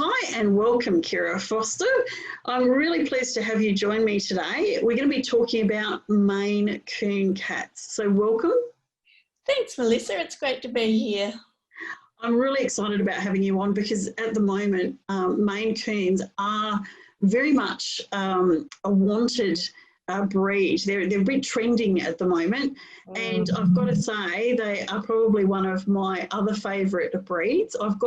Hi and welcome, Kira Foster. I'm really pleased to have you join me today. We're going to be talking about Maine Coon cats. So welcome. Thanks, Melissa. It's great to be here. I'm really excited about having you on because at the moment, Maine Coons are very much a wanted breed. They're a bit trending at the moment. And I've got to say, they are probably one of my other favourite breeds. I'm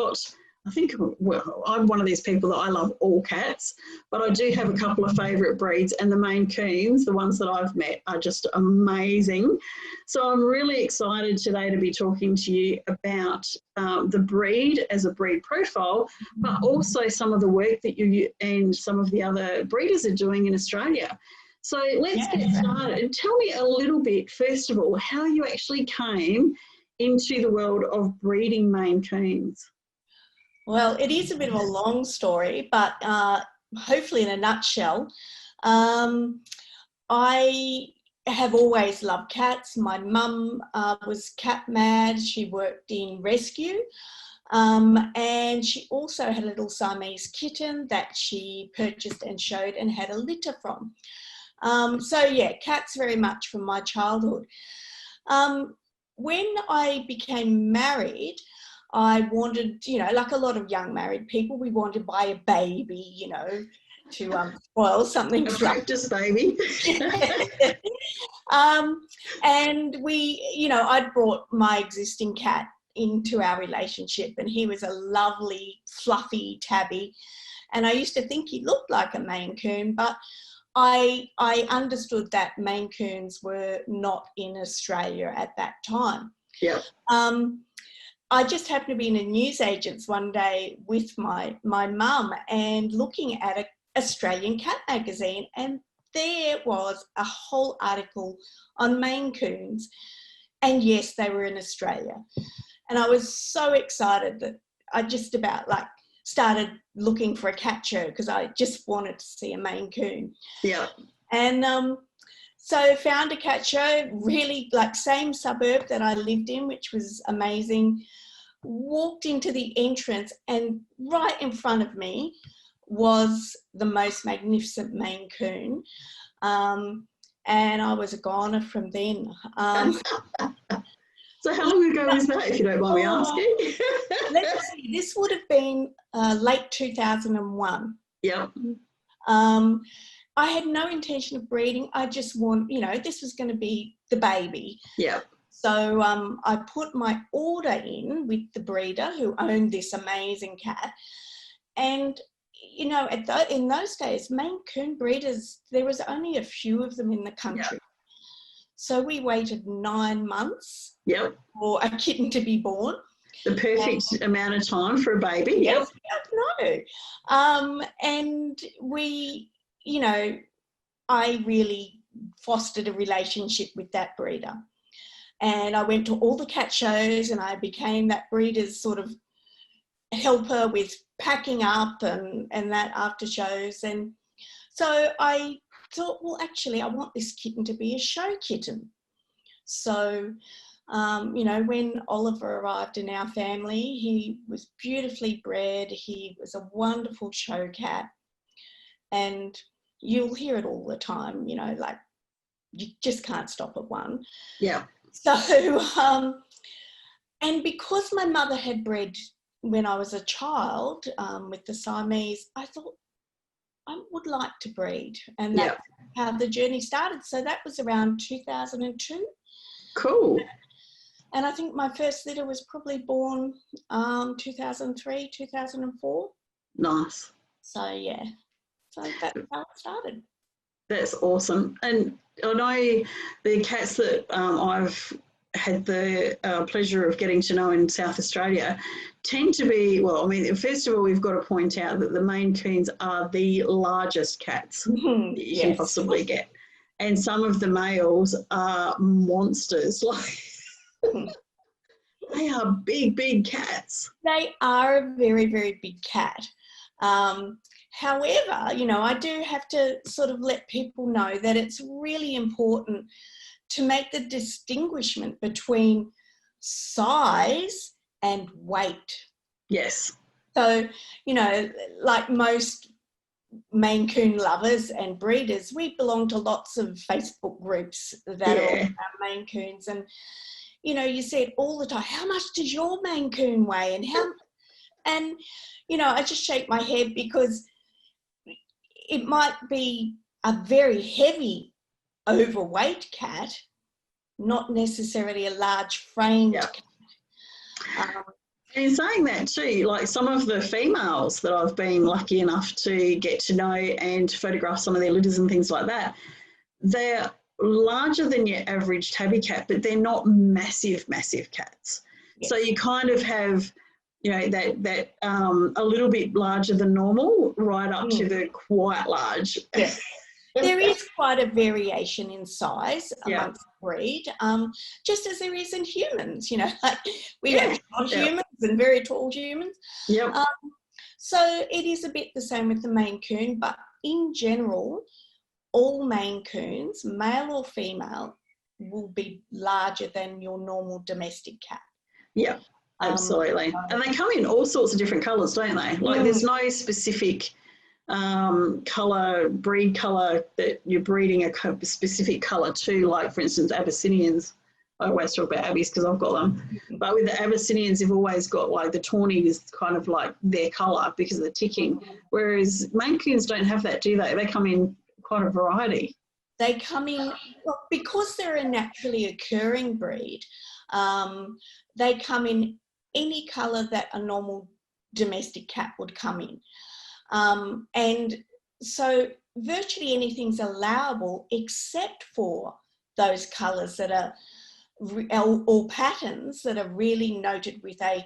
one of these people that I love all cats, but I do have a couple of favourite breeds, and the Maine Coons, the ones that I've met, are just amazing. So I'm really excited today to be talking to you about the breed as a breed profile, but also some of the work that you and some of the other breeders are doing in Australia. So let's get started. Tell me a little bit, first of all, how you actually came into the world of breeding Maine Coons. Well, it is a bit of a long story, but hopefully in a nutshell, I have always loved cats. My mum was cat mad. She worked in rescue, and she also had a little Siamese kitten that she purchased and showed and had a litter from. So yeah, cats very much from my childhood. When I became married, I wanted, like a lot of young married people, we wanted to buy a baby, to spoil something. A practice baby. And I'd brought my existing cat into our relationship, and he was a lovely, fluffy tabby. And I used to think he looked like a Maine Coon, but I understood that Maine Coons were not in Australia at that time. Yeah. I just happened to be in a newsagent's one day with my mum and looking at an Australian cat magazine, and there was a whole article on Maine Coons, and yes, they were in Australia. And I was so excited that I just about started looking for a cat show because I just wanted to see a Maine Coon. Yeah. And so found a cat show, really same suburb that I lived in, which was amazing. Walked into the entrance, and right in front of me was the most magnificent Maine Coon. And I was a goner from then. So how long ago was that, if you don't mind me asking? Let's see, this would have been late 2001. Yeah. I had no intention of breeding. I just this was going to be the baby. Yeah. So I put my order in with the breeder who owned this amazing cat. And, in those days, Maine Coon breeders, there was only a few of them in the country. Yep. So we waited 9 months for a kitten to be born. The perfect amount of time for a baby. Yes, no. And we, I really fostered a relationship with that breeder. And I went to all the cat shows, and I became that breeder's sort of helper with packing up and that after shows. And so I thought, well, actually, I want this kitten to be a show kitten. So, when Oliver arrived in our family, he was beautifully bred. He was a wonderful show cat. And you'll hear it all the time, you just can't stop at one. Yeah. So, and because my mother had bred when I was a child with the Siamese, I thought I would like to breed. And that's how the journey started. So that was around 2002. Cool. And I think my first litter was probably born 2003, 2004. Nice. So, yeah. So that's how it started. That's awesome. And I know the cats that I've had the pleasure of getting to know in South Australia tend to be, first of all, we've got to point out that the Maine Coons are the largest cats that you can possibly get. And some of the males are monsters. They are big, big cats. They are a very, very big cat. However, I do have to sort of let people know that it's really important to make the distinguishment between size and weight. Yes. So, you know, like most Maine Coon lovers and breeders, we belong to lots of Facebook groups that are all about Maine Coons. And, you know, you see it all the time. How much does your Maine Coon weigh? And, you know, I just shake my head because it might be a very heavy, overweight cat, not necessarily a large framed cat. And in saying that too, like some of the females that I've been lucky enough to get to know and photograph some of their litters and things like that, they're larger than your average tabby cat, but they're not massive, massive cats. Yes. So you kind of have, you know, that a little bit larger than normal, right up to the quite large. Yes. There is quite a variation in size amongst the breed, just as there is in humans, you know, like we have short humans and very tall humans. Yep. So it is a bit the same with the Maine Coon, but in general, all Maine Coons, male or female, will be larger than your normal domestic cat. Yeah, absolutely. And they come in all sorts of different colours, don't they? Like there's no specific colour, breed colour that you're breeding a specific colour to, like for instance Abyssinians. I always talk about Abbeys because I've got them, but with the Abyssinians you've always got like the tawny is kind of like their colour because of the ticking, whereas Maine Coons don't have that, do they? They come in quite a variety. They come in, because they're a naturally occurring breed, they come in any colour that a normal domestic cat would come in. And so virtually anything's allowable except for those colours that are, or patterns that are really noted with a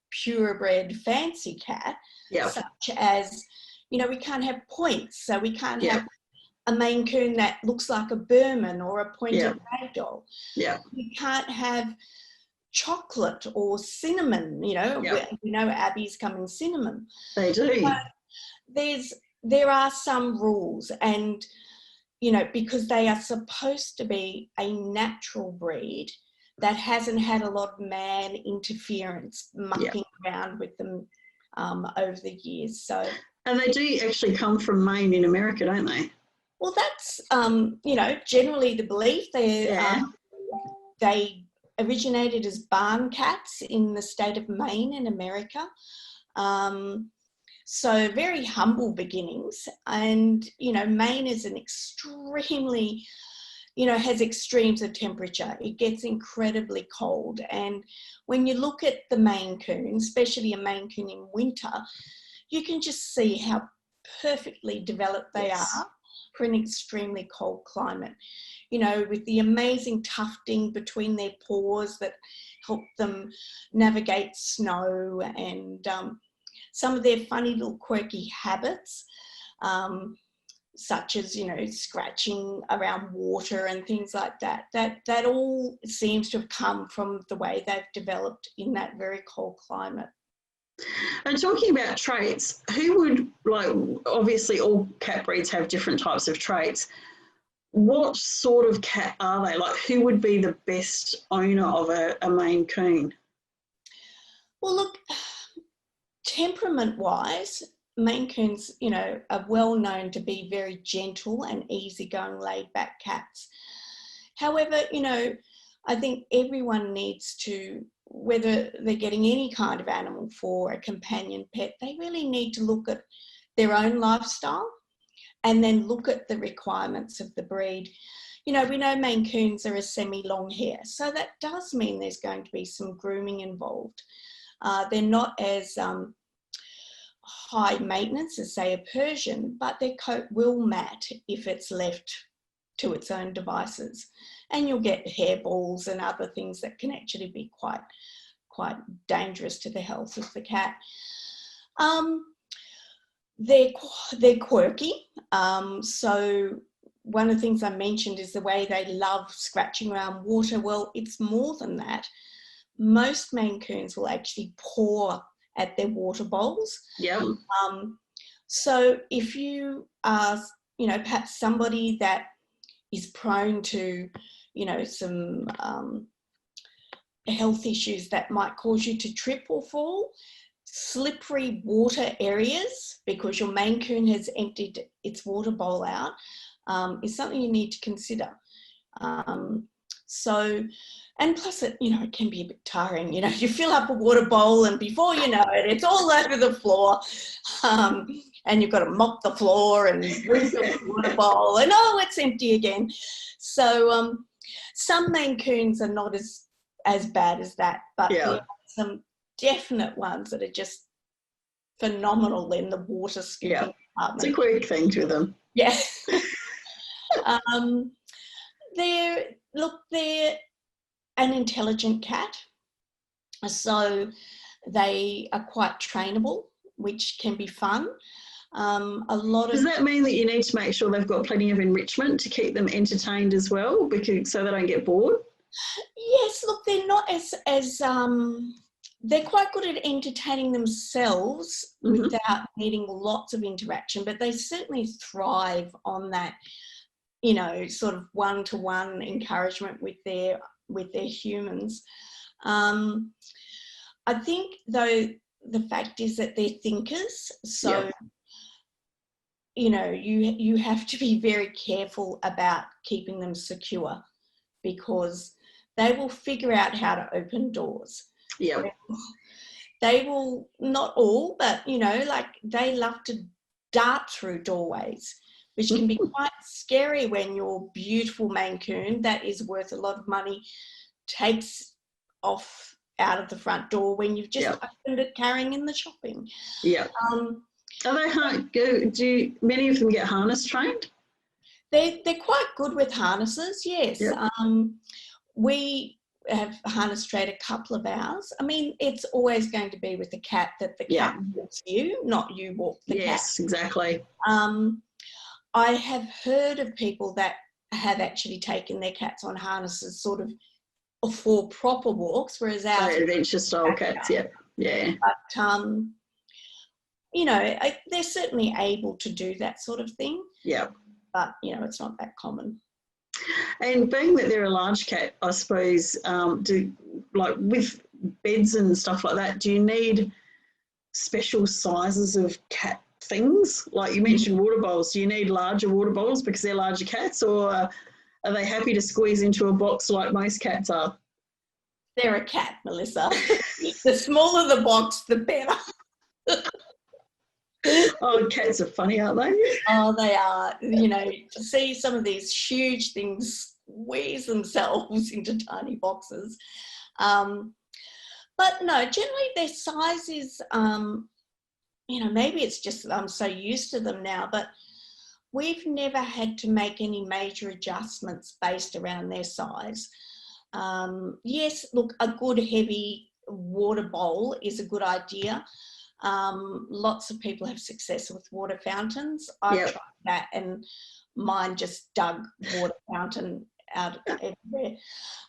purebred fancy cat, such as, you know, we can't have points, so we can't have a Maine Coon that looks like a Burman or a pointed ragdoll. Yeah. We can't have chocolate or cinnamon, you know, Abbeys come in cinnamon. They do. But there are some rules, and, you know, because they are supposed to be a natural breed that hasn't had a lot of man interference mucking around with them over the years. So, and they do actually come from Maine in America, don't they? Well, that's, you know, generally the belief. They originated as barn cats in the state of Maine in America. So very humble beginnings. And, you know, Maine is an extremely, you know, has extremes of temperature. It gets incredibly cold. And when you look at the Maine Coon, especially a Maine Coon in winter, you can just see how perfectly developed they are for an extremely cold climate. You know, with the amazing tufting between their paws that help them navigate snow, and some of their funny little quirky habits, such as, you know, scratching around water and things like that. That all seems to have come from the way they've developed in that very cold climate. And talking about traits, who would, like, obviously all cat breeds have different types of traits. What sort of cat are they? Like, who would be the best owner of a Maine Coon? Well, look, temperament-wise, Maine Coons, you know, are well known to be very gentle and easygoing, laid-back cats. However, you know, I think everyone needs to, whether they're getting any kind of animal for a companion pet, they really need to look at their own lifestyle and then look at the requirements of the breed. You know, we know Maine Coons are a semi-long hair, so that does mean there's going to be some grooming involved. They're not as high maintenance as, say, a Persian, but their coat will mat if it's left to its own devices. And you'll get hairballs and other things that can actually be quite dangerous to the health of the cat. They're quirky. So one of the things I mentioned is the way they love scratching around water. Well, it's more than that. Most Maine Coons will actually paw at their water bowls. Yeah. So if you are, you know, perhaps somebody that is prone to, you know, some health issues that might cause you to trip or fall, slippery water areas, because your Maine Coon has emptied its water bowl out, is something you need to consider. And plus it, it can be a bit tiring. You fill up a water bowl and before you know it, it's all over the floor. And you've got to mop the floor and refill the water bowl and it's empty again. So some Maine Coons are not as bad as that, but there are some definite ones that are just phenomenal in the water scooping department. It's a quick thing to them. Yeah. They're an intelligent cat, so they are quite trainable, which can be fun. Does that mean that you need to make sure they've got plenty of enrichment to keep them entertained as well, so they don't get bored? Yes, look, they're not as they're quite good at entertaining themselves without needing lots of interaction, but they certainly thrive on that, sort of one-to-one encouragement with their humans. I think, though, the fact is that they're thinkers, so you have to be very careful about keeping them secure, because they will figure out how to open doors. Yeah. They will, not all, but, they love to dart through doorways, which can be quite scary when your beautiful Maine Coon, that is worth a lot of money, takes off out of the front door when you've just opened it carrying in the shopping. Yeah. Are they many of them get harness trained? They're quite good with harnesses, yes. Yep. We have harness trained a couple of ours. I mean, it's always going to be with the cat that the cat walks you, not you walk the cat. Yes, exactly. I have heard of people that have actually taken their cats on harnesses sort of for proper walks, whereas ours... adventure style cats, yeah. But, they're certainly able to do that sort of thing. Yeah. But, it's not that common. And being that they're a large cat, I suppose, with beds and stuff like that, do you need special sizes of cat things? Like you mentioned water bowls. Do you need larger water bowls because they're larger cats, or are they happy to squeeze into a box like most cats are? They're a cat, Melissa. The smaller the box, the better. Oh, cats are funny, aren't they? Oh, they are. To see some of these huge things squeeze themselves into tiny boxes. But no, generally their size is, maybe it's just that I'm so used to them now, but we've never had to make any major adjustments based around their size. Yes, look, a good heavy water bowl is a good idea. Lots of people have success with water fountains. I've tried that and mine just dug water fountain out everywhere.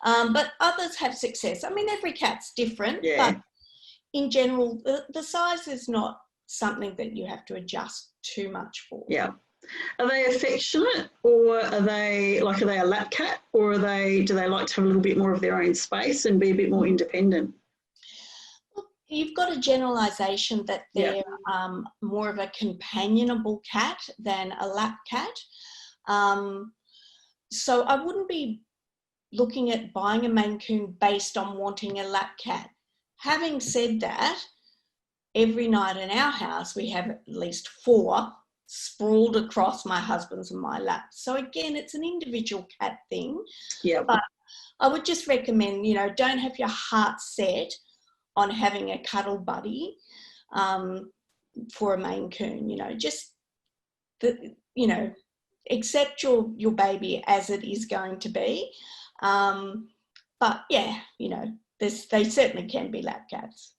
But others have success. I mean, every cat's different, but in general, the size is not something that you have to adjust too much for. Yeah. Are they affectionate, or are they a lap cat, or do they like to have a little bit more of their own space and be a bit more independent? You've got a generalisation that they're more of a companionable cat than a lap cat. So I wouldn't be looking at buying a Maine Coon based on wanting a lap cat. Having said that, every night in our house we have at least 4 sprawled across my husband's and my lap. So again, it's an individual cat thing. Yeah. But I would just recommend, don't have your heart set on having a cuddle buddy for a Maine Coon. Accept your baby as it is going to be. But yeah, they certainly can be lap cats.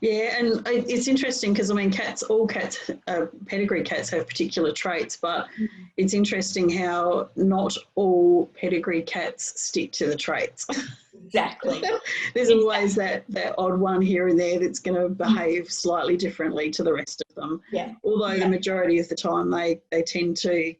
Yeah, and it's interesting because, all cats, pedigree cats have particular traits, but it's interesting how not all pedigree cats stick to the traits. Exactly. There's always that odd one here and there that's going to behave slightly differently to the rest of them. Yeah. Although the majority of the time they tend to,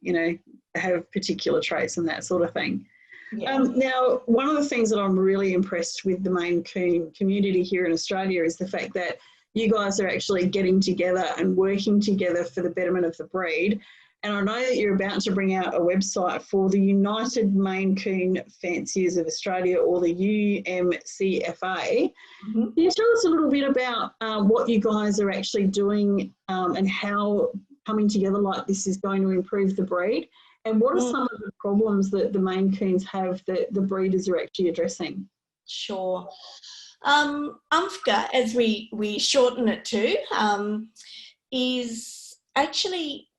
have particular traits and that sort of thing. Yeah. Now, one of the things that I'm really impressed with the Maine Coon community here in Australia is the fact that you guys are actually getting together and working together for the betterment of the breed. And I know that you're about to bring out a website for the United Maine Coon Fanciers of Australia, or the UMCFA. Mm-hmm. Can you tell us a little bit about what you guys are actually doing, and how coming together like this is going to improve the breed? And what are some of the problems that the Maine Coons have that the breeders are actually addressing? Sure. UMFGA, as we shorten it to, is actually,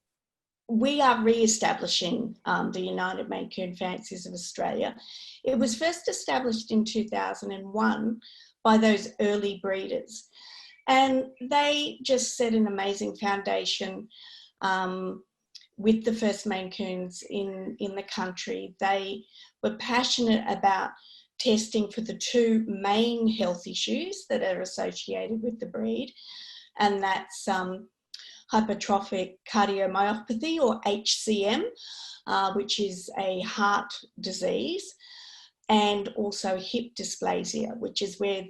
we are re-establishing the United Maine Coon Fanciers of Australia. It was first established in 2001 by those early breeders, and they just set an amazing foundation with the first Maine Coons in the country. They were passionate about testing for the two main health issues that are associated with the breed, and that's hypertrophic cardiomyopathy, or HCM, which is a heart disease, and also hip dysplasia, which is where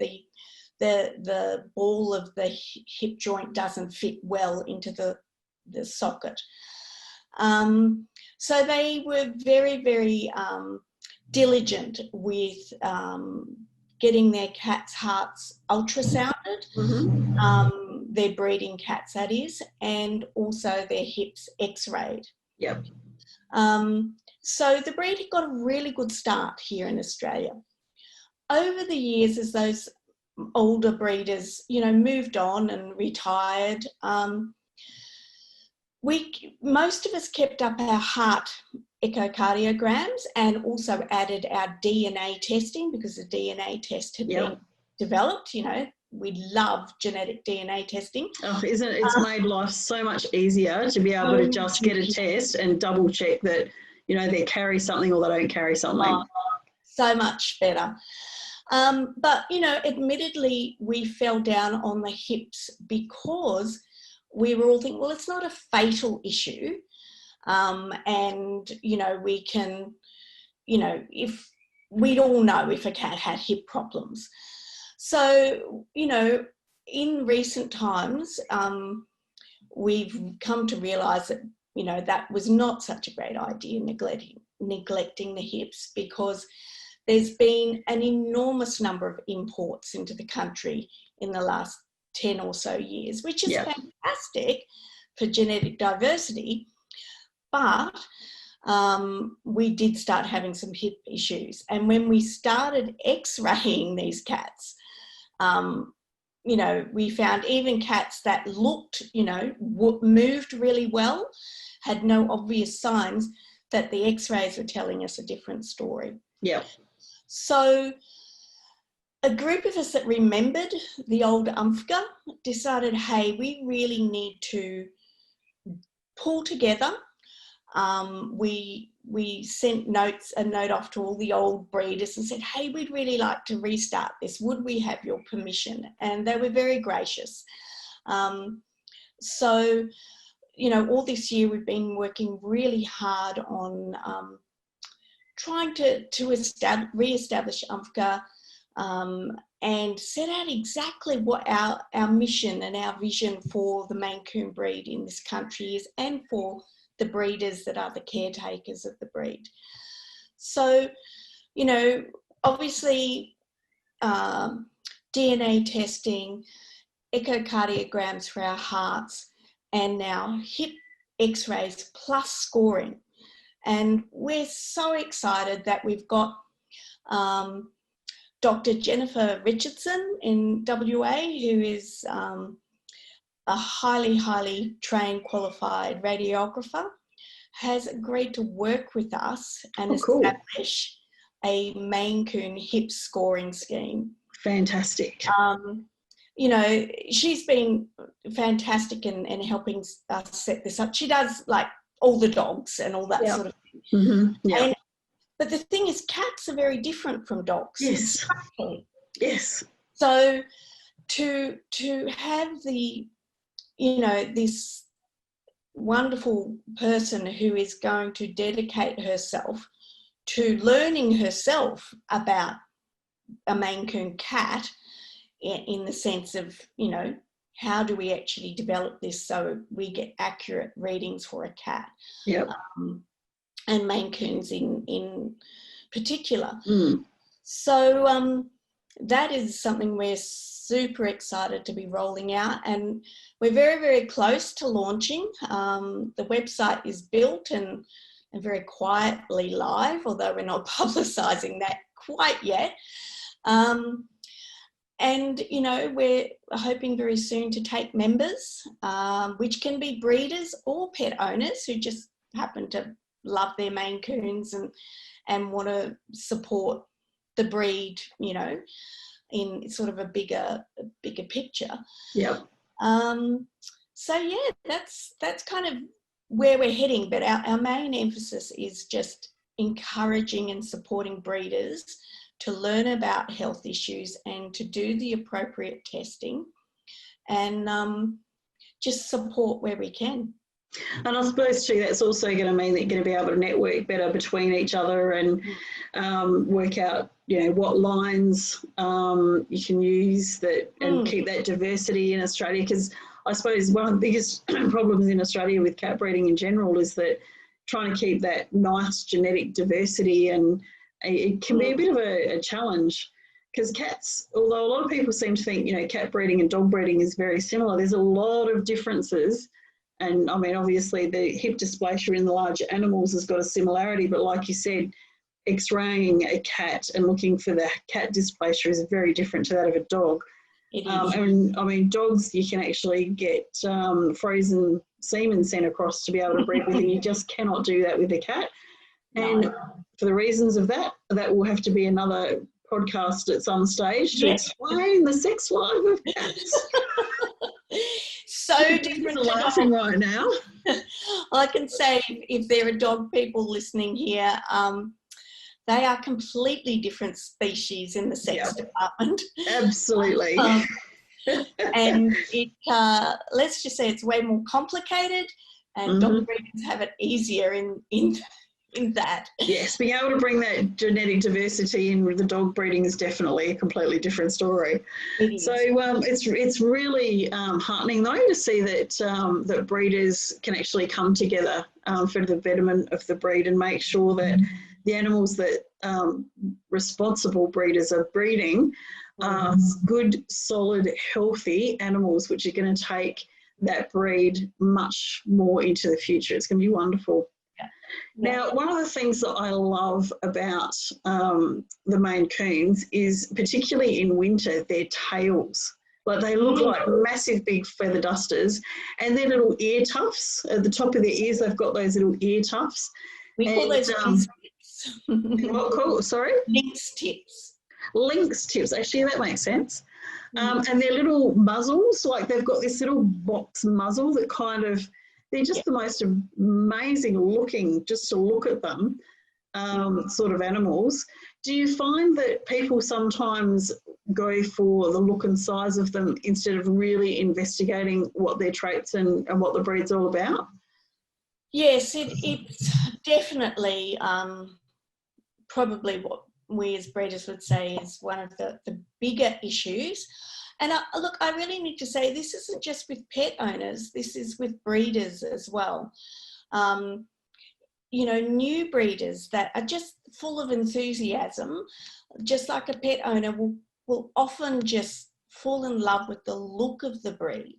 the ball of the hip joint doesn't fit well into the socket. So they were very, very diligent with getting their cats' hearts ultrasounded, their breeding cats, that is, and also their hips x-rayed. Yep. So the breed had got a really good start here in Australia. Over the years, as those older breeders, moved on and retired, most of us kept up our heart echocardiograms and also added our DNA testing, because the DNA test had been developed. We love genetic DNA testing. Oh, it's made life so much easier to be able to just get a test and double check that, they carry something or they don't carry something. Oh, so much better. But, admittedly, we fell down on the hips because we were all thinking, well, it's not a fatal issue. And, we can, if we'd all know if a cat had hip problems. So, in recent times, we've come to realise that, that was not such a great idea, neglecting the hips, because there's been an enormous number of imports into the country in the last 10 or so years, which is fantastic for genetic diversity. But we did start having some hip issues. And when we started x-raying these cats, we found even cats that looked, moved really well, had no obvious signs, that the x-rays were telling us a different story. Yeah. So a group of us that remembered the old UMFGA decided, hey, we really need to pull together. We sent a note off to all the old breeders and said, hey, we'd really like to restart this. Would we have your permission? And they were very gracious. So, all this year we've been working really hard on trying to re-establish UMFGA, and set out exactly what our mission and our vision for the Maine Coon breed in this country is, and for the breeders that are the caretakers of the breed. So, obviously, DNA testing, echocardiograms for our hearts, and now hip x-rays plus scoring. And we're so excited that we've got Dr. Jennifer Richardson in WA, who is a highly, highly trained, qualified radiographer, has agreed to work with us and establish a Maine Coon hip scoring scheme. Fantastic. She's been fantastic in helping us set this up. She does like all the dogs and all that sort of thing. Mm-hmm. Yeah. But the thing is, cats are very different from dogs. Yes. Yes. So to have this wonderful person who is going to dedicate herself to learning herself about a Maine Coon cat, in the sense of, how do we actually develop this so we get accurate readings for a cat? Yep. And Maine Coons in particular. Mm. So that is something we're super excited to be rolling out, and we're very, very close to launching. The website is built and very quietly live, although we're not publicising that quite yet. And, you know, we're hoping very soon to take members, which can be breeders or pet owners who just happen to love their Maine Coons and want to support the breed, you know, in sort of a bigger picture. Yep. So yeah, that's kind of where we're heading. But our main emphasis is just encouraging and supporting breeders to learn about health issues and to do the appropriate testing, and just support where we can. And I suppose too, that's also going to mean that you're going to be able to network better between each other and work out, you know, what lines you can use that and keep that diversity in Australia. Because I suppose one of the biggest problems in Australia with cat breeding in general is that trying to keep that nice genetic diversity, and it can be a bit of a challenge. Because cats, although a lot of people seem to think, you know, cat breeding and dog breeding is very similar, there's a lot of differences. And I mean, obviously the hip dysplasia in the larger animals has got a similarity, but like you said, X-raying a cat and looking for the cat dysplasia is very different to that of a dog. It is. And I mean, dogs, you can actually get frozen semen sent across to be able to breed with, and you just cannot do that with a cat. And for the reasons of that will have to be another podcast at some stage to explain the sex life of cats. So different. You're laughing right now. I can say, if there are dog people listening here, they are completely different species in the sex department. Absolutely. And it, let's just say, it's way more complicated, and dog breeders have it easier in that. Yes, being able to bring that genetic diversity in with the dog breeding is definitely a completely different story. So it's really heartening though to see that that breeders can actually come together for the betterment of the breed and make sure that the animals that responsible breeders are breeding are good, solid, healthy animals which are going to take that breed much more into the future. It's going to be wonderful. Now, one of the things that I love about the Maine Coons is, particularly in winter, their tails. Like, they look like massive big feather dusters, and their little ear tufts at the top of their ears, they've got those little ear tufts. We call those lynx tips. What called? Sorry? Lynx tips. Lynx tips, actually, that makes sense. And their little muzzles, like they've got this little box muzzle that kind of, they're just the most amazing looking, just to look at them, sort of animals. Do you find that people sometimes go for the look and size of them instead of really investigating what their traits and what the breed's all about? Yes, it's definitely probably what we as breeders would say is one of the bigger issues. And look, I really need to say, this isn't just with pet owners, this is with breeders as well. You know, new breeders that are just full of enthusiasm, just like a pet owner, will often just fall in love with the look of the breed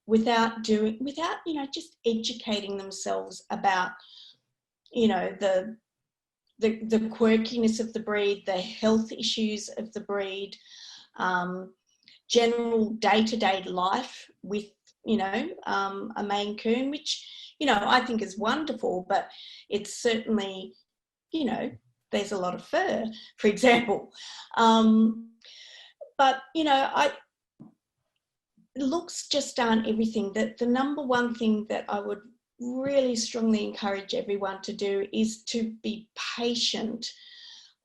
without, you know, just educating themselves about, you know, the quirkiness of the breed, the health issues of the breed, general day-to-day life with, you know, a Maine Coon, which, you know, I think is wonderful, but it's certainly, you know, there's a lot of fur, for example. But, you know, looks just aren't everything. The number one thing that I would really strongly encourage everyone to do is to be patient.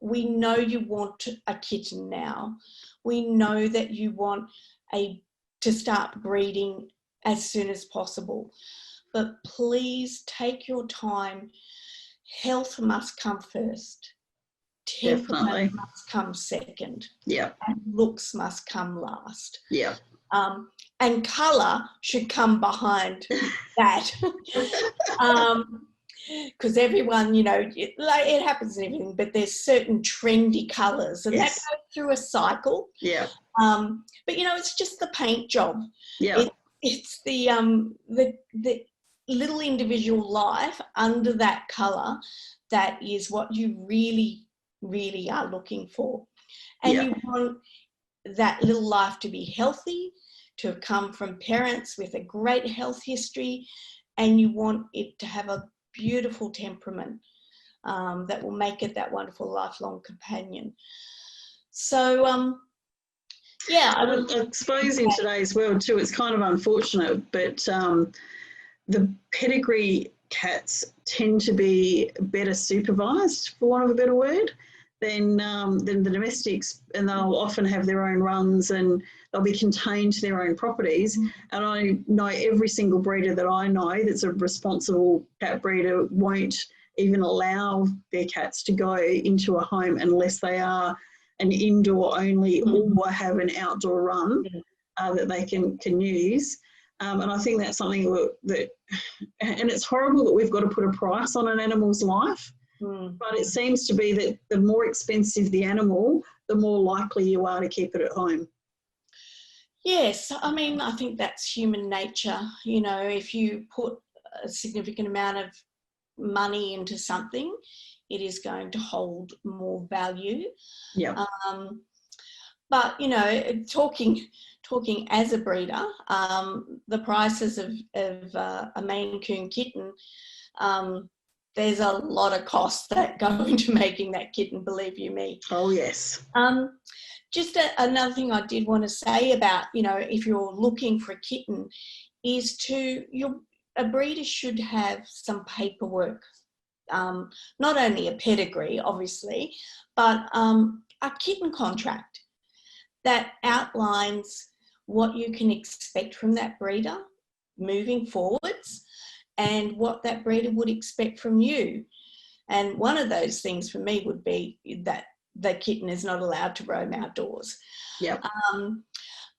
We know you want a kitten now. We know that you want to start breeding as soon as possible. But please take your time. Health must come first. Temperament must come second. Yeah. And looks must come last. Yeah. and colour should come behind that. Because everyone, you know, it happens in everything, but there's certain trendy colours, and Yes. that goes through a cycle. Yeah. But you know, it's just the paint job. Yeah. It's the little individual life under that colour that is what you really, really are looking for. And you want that little life to be healthy, to have come from parents with a great health history, and you want it to have a beautiful temperament that will make it that wonderful lifelong companion. So, yeah. I suppose in today's world too, it's kind of unfortunate, but the pedigree cats tend to be better supervised, for want of a better word, than the domestics, and they'll often have their own runs and they'll be contained to their own properties. And I know every single breeder that I know that's a responsible cat breeder won't even allow their cats to go into a home unless they are an indoor only or have an outdoor run that they can use. And I think that's something that, and it's horrible that we've got to put a price on an animal's life, but it seems to be that the more expensive the animal, the more likely you are to keep it at home. Yes, I mean, I think that's human nature. You know, if you put a significant amount of money into something, it is going to hold more value. Yeah. But, you know, talking as a breeder, the prices of a Maine Coon kitten, there's a lot of costs that go into making that kitten, believe you me. Oh, yes. Just another thing I did want to say about, you know, if you're looking for a kitten, is a breeder should have some paperwork, not only a pedigree, obviously, but a kitten contract that outlines what you can expect from that breeder moving forwards and what that breeder would expect from you. And one of those things for me would be that the kitten is not allowed to roam outdoors. Yeah.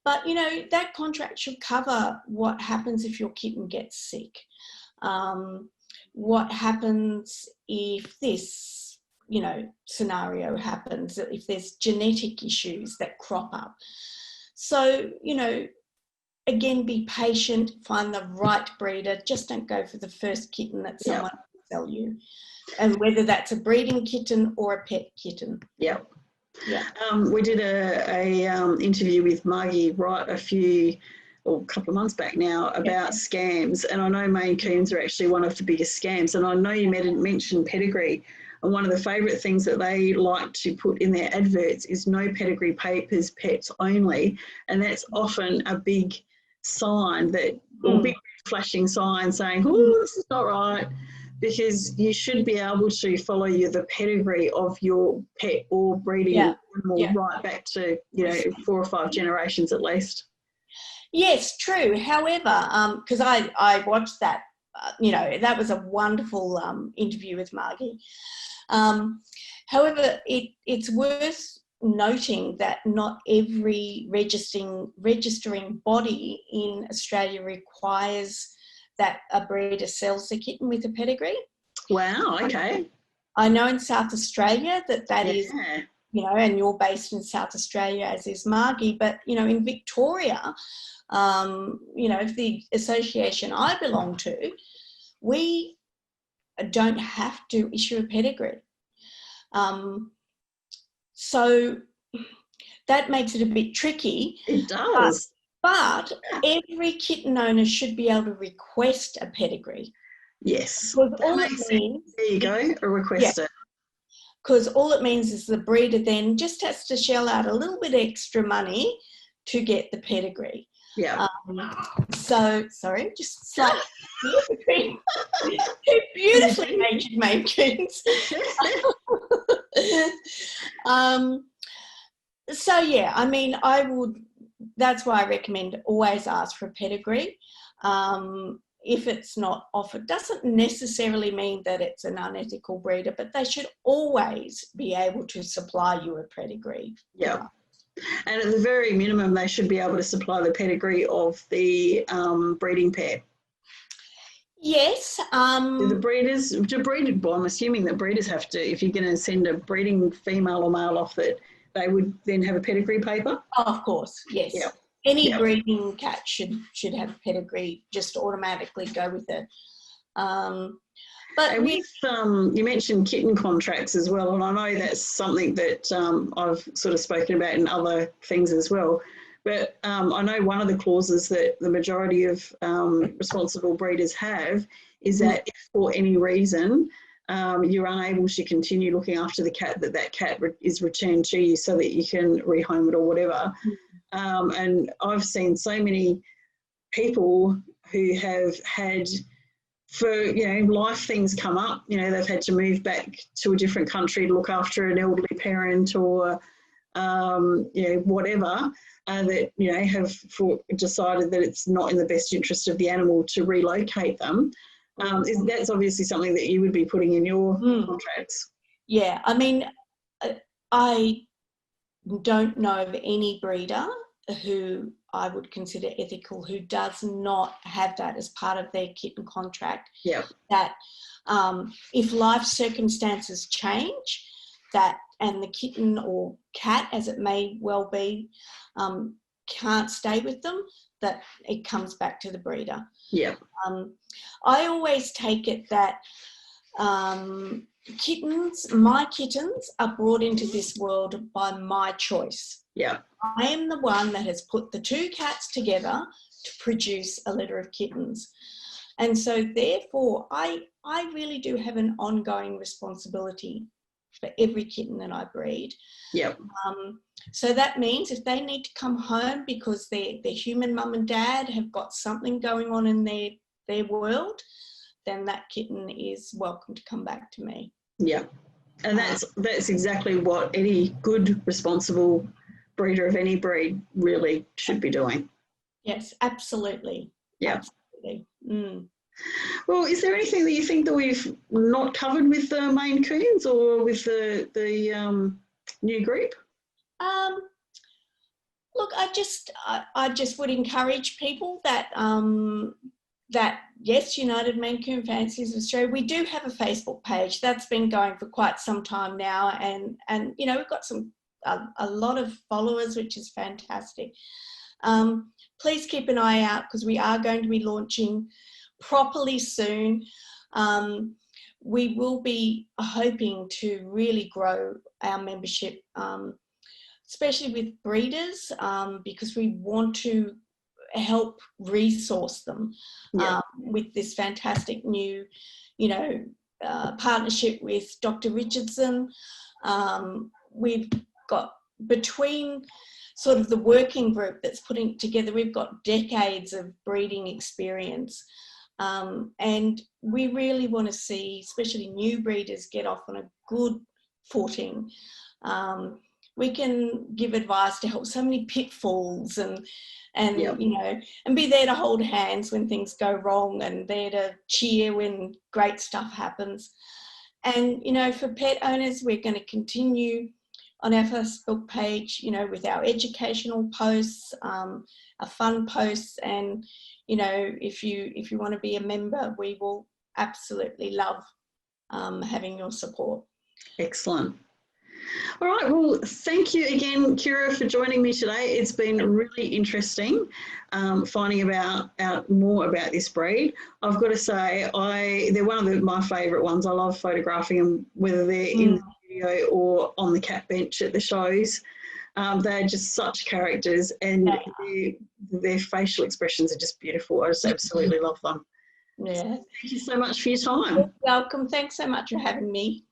But, you know, that contract should cover what happens if your kitten gets sick. What happens if this, you know, scenario happens, if there's genetic issues that crop up. So, you know, again, be patient, find the right breeder. Just don't go for the first kitten that someone will sell you. And whether that's a breeding kitten or a pet kitten. Yeah. Yeah. We did a interview with Margie a couple of months back now about scams, and I know Maine Coons are actually one of the biggest scams, and I know you mentioned pedigree, and one of the favourite things that they like to put in their adverts is no pedigree papers, pets only, and that's often a big sign that, or big flashing sign saying, oh, this is not right, because you should be able to follow the pedigree of your pet or breeding animal right back to, you know, 4 or 5 generations at least. Yes, true. However, because I watched that, you know, that was a wonderful interview with Margie. However, it's worth noting that not every registering body in Australia requires that a breeder sells the kitten with a pedigree. Wow, okay. I know in South Australia that is, you know, and you're based in South Australia, as is Margie, but, you know, in Victoria, you know, the association I belong to, we don't have to issue a pedigree. So that makes it a bit tricky. It does. But every kitten owner should be able to request a pedigree. Yes. All it means, there you go, a request it. Because all it means is the breeder then just has to shell out a little bit extra money to get the pedigree. Yeah. So, sorry, just slightly between two beautifully natured Maine Coons. So, yeah, I mean, that's why I recommend always ask for a pedigree. If it's not offered, doesn't necessarily mean that it's an unethical breeder, but they should always be able to supply you a pedigree. Yeah. And at the very minimum, they should be able to supply the pedigree of the breeding pair. Yes. Do the breeders, well, I'm assuming that breeders have to, if you're going to send a breeding female or male off, that they would then have a pedigree paper? Oh, of course, yes. Yep. Any Yep. breeding cat should have a pedigree, just automatically go with it. But and with, you mentioned kitten contracts as well, and I know that's something that I've sort of spoken about in other things as well. But I know one of the clauses that the majority of responsible breeders have is that if for any reason you're unable to continue looking after the cat, that cat is returned to you so that you can rehome it or whatever. And I've seen so many people who have had, for, life things come up, they've had to move back to a different country to look after an elderly parent or, whatever, that, have decided that it's not in the best interest of the animal to relocate them. That's obviously something that you would be putting in your contracts. Yeah, I mean, I don't know of any breeder who I would consider ethical who does not have that as part of their kitten contract. Yeah. That if life circumstances change, and the kitten or cat, as it may well be, can't stay with them, that it comes back to the breeder. Yeah. I always take it that my kittens are brought into this world by my choice. Yeah. I am the one that has put the two cats together to produce a litter of kittens. And so therefore, I really do have an ongoing responsibility for every kitten that I breed. Yeah. So that means if they need to come home because their human mum and dad have got something going on in their world, then that kitten is welcome to come back to me. Yeah. And that's exactly what any good, responsible breeder of any breed really should be doing. Yes, absolutely. Yeah. Absolutely. Well, is there anything that you think that we've not covered with the Maine Coons or with the new group? Look, I just would encourage people that yes, United Maine Coon Fanciers Australia, we do have a Facebook page that's been going for quite some time now, and we've got a lot of followers, which is fantastic. Please keep an eye out because we are going to be launching properly soon. We will be hoping to really grow our membership, especially with breeders, because we want to help resource them with this fantastic new, partnership with Dr. Richardson. We've got, between sort of the working group that's putting together, we've got decades of breeding experience. And we really want to see, especially new breeders, get off on a good footing. We can give advice to help so many pitfalls and and be there to hold hands when things go wrong and there to cheer when great stuff happens. And, for pet owners, we're going to continue on our Facebook page, with our educational posts, our fun posts, and, if you want to be a member, we will absolutely love having your support. Excellent. All right, well, thank you again, Kira, for joining me today. It's been really interesting finding out more about this breed. I've got to say, they're one of my favourite ones. I love photographing them, whether they're in the studio or on the cat bench at the shows. They're just such characters, and their facial expressions are just beautiful. I just absolutely love them. Yeah. So thank you so much for your time. You're welcome. Thanks so much for having me.